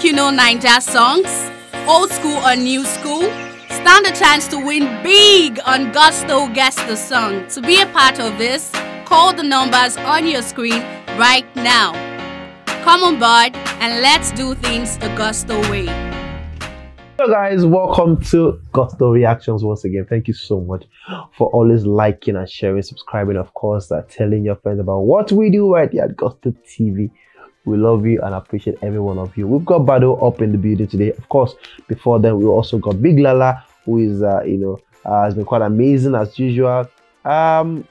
think you know Naija songs? Old school or new school? Stand a chance to win big on Gusto Guess the Song. To be a part of this, call the numbers on your screen right now. Come on board and let's do things the Gusto way. Hello guys, welcome to Gusto Reactions once again. Thank you so much for always liking and sharing, subscribing, of course, telling your friends about what we do right here at Gusto TV. We love you and appreciate every one of you. We've got Baddo up in the building today. Of course, before then, we also got Big Lala, who is, has been quite amazing as usual. Olamide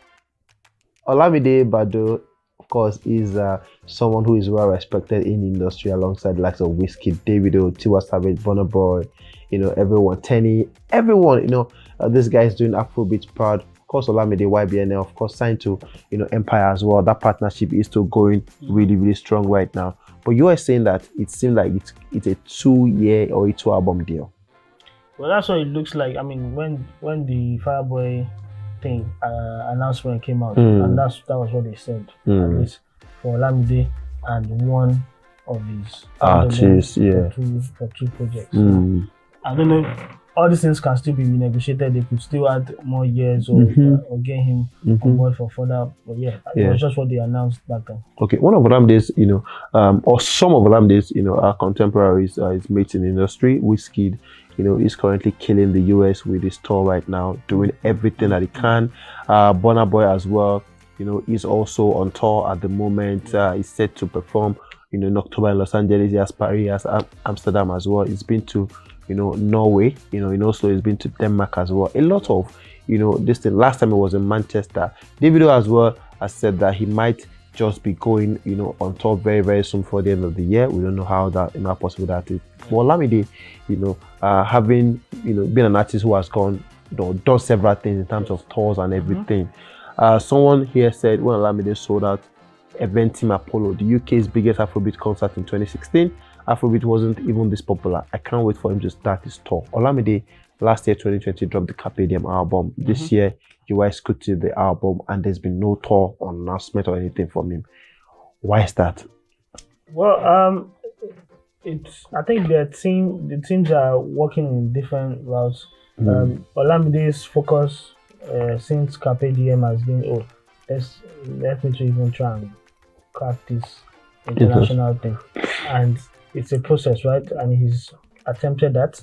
Baddo, of course, is someone who is well respected in the industry alongside the likes of WIZKID, Davido, Tiwa Savage, Burna Boy, everyone, Tenny, everyone, this guy is doing Afrobeat proud. Of course, Olamide, YBNL, of course, signed to, Empire as well. That partnership is still going really, really strong right now. But you are saying that it seems like it's a 2-year or a 2-album deal. Well, that's what it looks like. I mean, when the Fireboy thing announcement came out, and that was what they said, at least for Olamide and one of his artists, for two projects. I don't know. All these things can still be renegotiated. They could still add more years or get him on board for further. But it was just what they announced back then. Okay, one of Olamide's, or some of Olamide's, our contemporaries, his mates in the industry, WIZKID, is currently killing the US with his tour right now, doing everything that he can. Burna Boy as well, is also on tour at the moment. He's set to perform, in October in Los Angeles. He has Paris, he has Amsterdam as well. He's been to Norway, in Oslo, he's been to Denmark as well. A lot of, this thing. Last time it was in Manchester. Davido as well has said that he might just be going, on tour very, very soon for the end of the year. We don't know how possible that is. But Olamide, having, been an artist who has done several things in terms of tours and everything. Someone here said when Olamide sold out Eventim Apollo, the UK's biggest Afrobeat concert in 2016, Afrobeat wasn't even this popular. I can't wait for him to start his tour. Olamide last year, 2020, dropped the Carpe Diem album. This year, WIZKID the album, and there's been no tour or announcement or anything from him. Why is that? Well, I think the teams are working in different routes. Olamide's focus since Carpe Diem has been, let me even try and crack this international thing, and it's a process, right? And he's attempted that.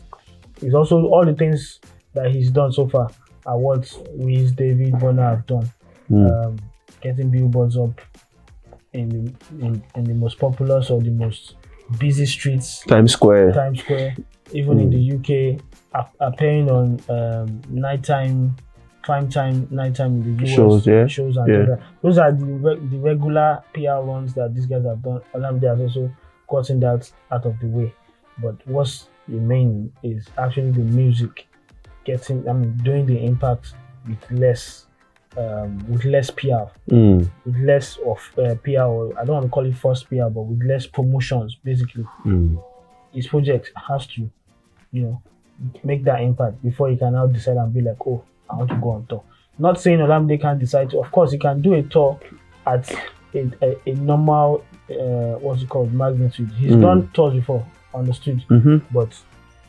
It's also all the things that he's done so far are what Wiz, David, Burna have done. Getting billboards up in the most populous or the most busy streets. Times Square. Even in the UK, appearing on nighttime in the US shows and that. Those are the regular PR runs that these guys have done. Olamide has also gotten that out of the way. But what's remaining is actually the music doing the impact with less PR, with less of PR, or I don't want to call it first PR, but with less promotions, basically. His project has to, make that impact before he can now decide and be like, oh, I want to go on tour. Not saying Olamide can't decide to. Of course, he can do a tour at a normal, magnitude. He's done tours before, understood. But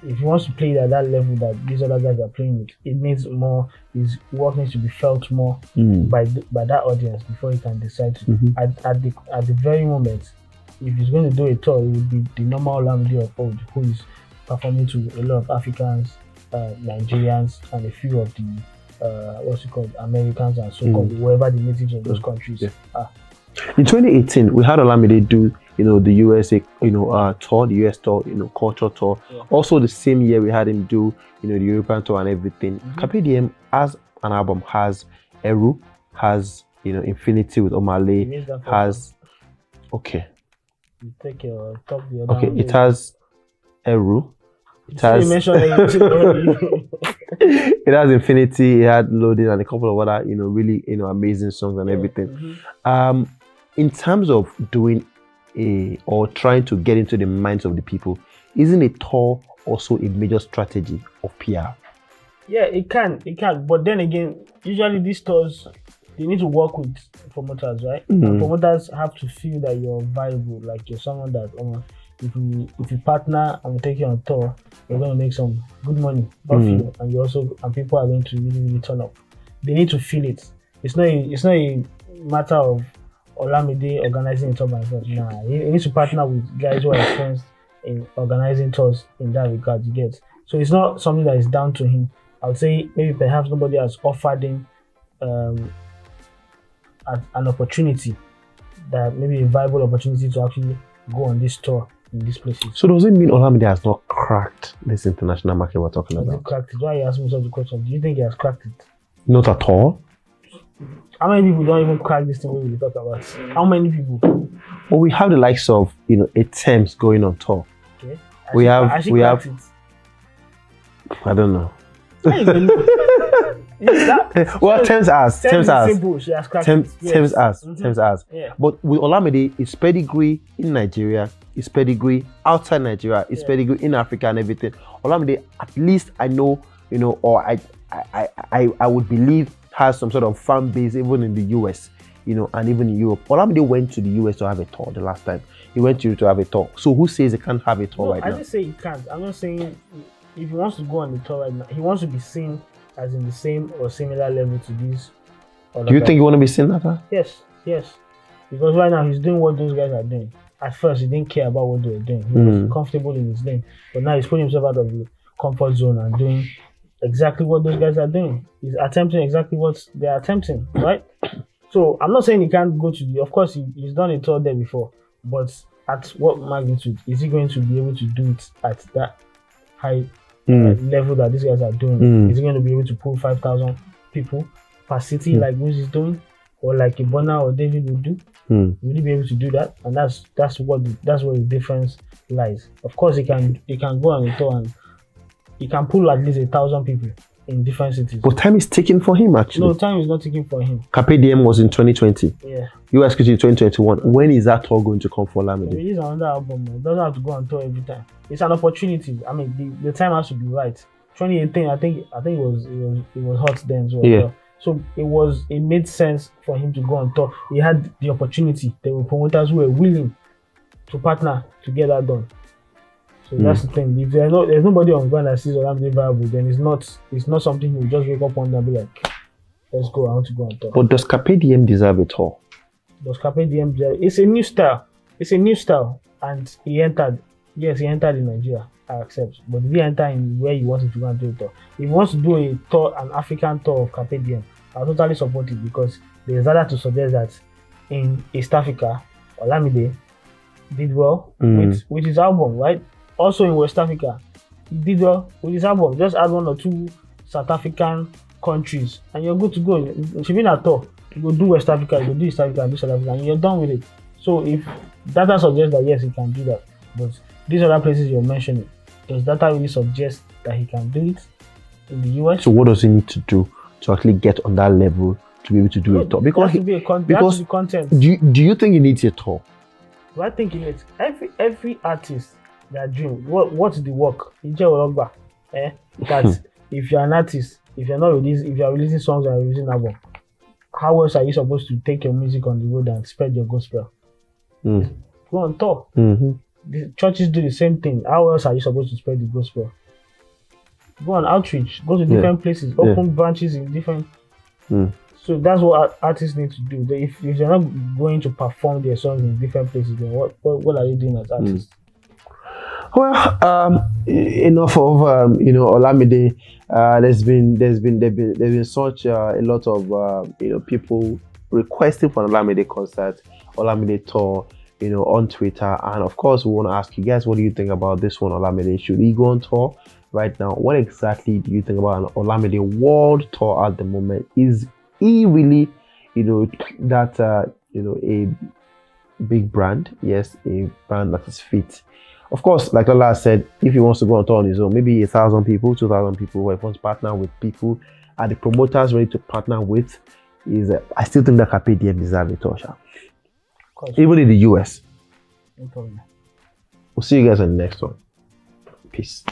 if he wants to play at that level that these other guys are playing with, it needs more. His work needs to be felt more by that audience before he can decide to. At the very moment, if he's going to do a tour, it would be the normal Olamide of old, who is performing to a lot of Africans, Nigerians, and a few of the Americans and so-called wherever the natives of those countries are. In 2018, we had Olamide do, the USA, tour, the US tour, culture tour. Also, the same year we had him do, the European tour and everything. Carpe Diem as an album has Eru, has, Infinity with Omale, has, You take your top the other it has Eru. It has, it has Infinity, it had Loaded, and a couple of other, really, amazing songs and everything. In terms of doing or trying to get into the minds of the people, isn't a tour also a major strategy of PR? Yeah, it can. But then again, usually these tours, they need to work with promoters, right? And promoters have to feel that you're viable, like you're someone that if you partner and we take you on tour, you're going to make some good money off you, and people are going to really turn up. They need to feel it. It's not a matter of Olamide organizing a tour by himself. Nah, he needs to partner with guys who are experienced in organizing tours in that regard. You get. So it's not something that is down to him. I would say maybe perhaps nobody has offered him an opportunity, that maybe a viable opportunity to actually go on this tour in these places. So does it mean Olamide has not cracked this international market we're talking about? Cracked it. Why are you asking me such a question? Do you think he has cracked it? Not at all. How many people don't even crack this thing we will talk about? How many people? Well, we have the likes of attempts going on tour. Okay. We have. I don't know. Well, Thames has. Simple. She has cracked it. Thames has. Yeah. But with Olamide, his pedigree in Nigeria, his pedigree outside Nigeria, his pedigree in Africa and everything. Olamide, at least I know, or I would believe, has some sort of fan base even in the US, and even in Europe. Olamide went to the US to have a tour the last time. He went to have a tour. So who says he can't have a tour right now? I didn't say he can't. I'm not saying if he wants to go on the tour right now, he wants to be seen as in the same or similar level to these. Do you think you want to be seen like that? Yes. Because right now he's doing what those guys are doing. At first, he didn't care about what they were doing. He was comfortable in his lane. But now he's putting himself out of the comfort zone and doing exactly what those guys are doing. He's attempting exactly what they are attempting, right? So I'm not saying he can't go to the. Of course, he's done a tour there before, but at what magnitude is he going to be able to do it at that high level that these guys are doing? Is he going to be able to pull 5,000 people per city like Wiz is doing, or like a Burna or David would do? Will he be able to do that? And that's where the difference lies. Of course, he can go on a tour and he can pull at least 1,000 people in different cities. But time is ticking for him, actually. No, time is not ticking for him. Carpe Diem was in 2020. Yeah. WIZKID in 2021. When is that tour going to come for Olamide? Release another album. Man. Doesn't have to go on tour every time. It's an opportunity. I mean, the time has to be right. 2018, I think it was hot then as well. Yeah. So it made sense for him to go on tour. He had the opportunity. There were promoters who were willing to partner to get that done. So that's the thing. If there's nobody on ground that sees Olamide viable, then it's not something you just wake up one day and be like, let's go, I want to go on tour. But does Carpe Diem deserve a tour? Does Carpe Diem deserve? It's a new style. It's a new style. And he entered in Nigeria, I accept. But if he enter in where he wants to go and do a tour, if he wants to do a tour, an African tour of Carpe Diem, I'll totally support it, because there's data to suggest that in East Africa, Olamide did well with his album, right? Also in West Africa, he did well with his album. Just add 1 or 2 South African countries and you're good to go. It should be a tour. You go do West Africa, you go do East Africa, and do South Africa, and you're done with it. So if data suggests that yes, he can do that, but these other places you're mentioning, does data really suggest that he can do it in the US? So what does he need to do to actually get on that level to be able to do a tour? Because because content. Do you think he needs a tour? Do I think he needs every artist? Their dream. What's the work? That if you're an artist, if you're releasing songs and releasing album, how else are you supposed to take your music on the road and spread your gospel? Go on tour. The churches do the same thing. How else are you supposed to spread the gospel? Go on outreach. Go to different places. Open branches in different. So that's what artists need to do. If they're not going to perform their songs in different places, then what are you doing as artists? Well, enough of Olamide. There's been such a lot of people requesting for an Olamide concert, Olamide tour, on Twitter, and of course we want to ask you guys, what do you think about this one, Olamide? Should he go on tour right now? What exactly do you think about an Olamide world tour at the moment? Is he really, a big brand? Yes, a brand that is fit. Of course, like Lola said, if he wants to go on tour on his own, maybe 1,000 people, 2,000 people, or if he wants to partner with people, are the promoters ready to partner with? I still think that Carpe Diem deserves a tour, even in the US. No problem. We'll see you guys on the next one. Peace.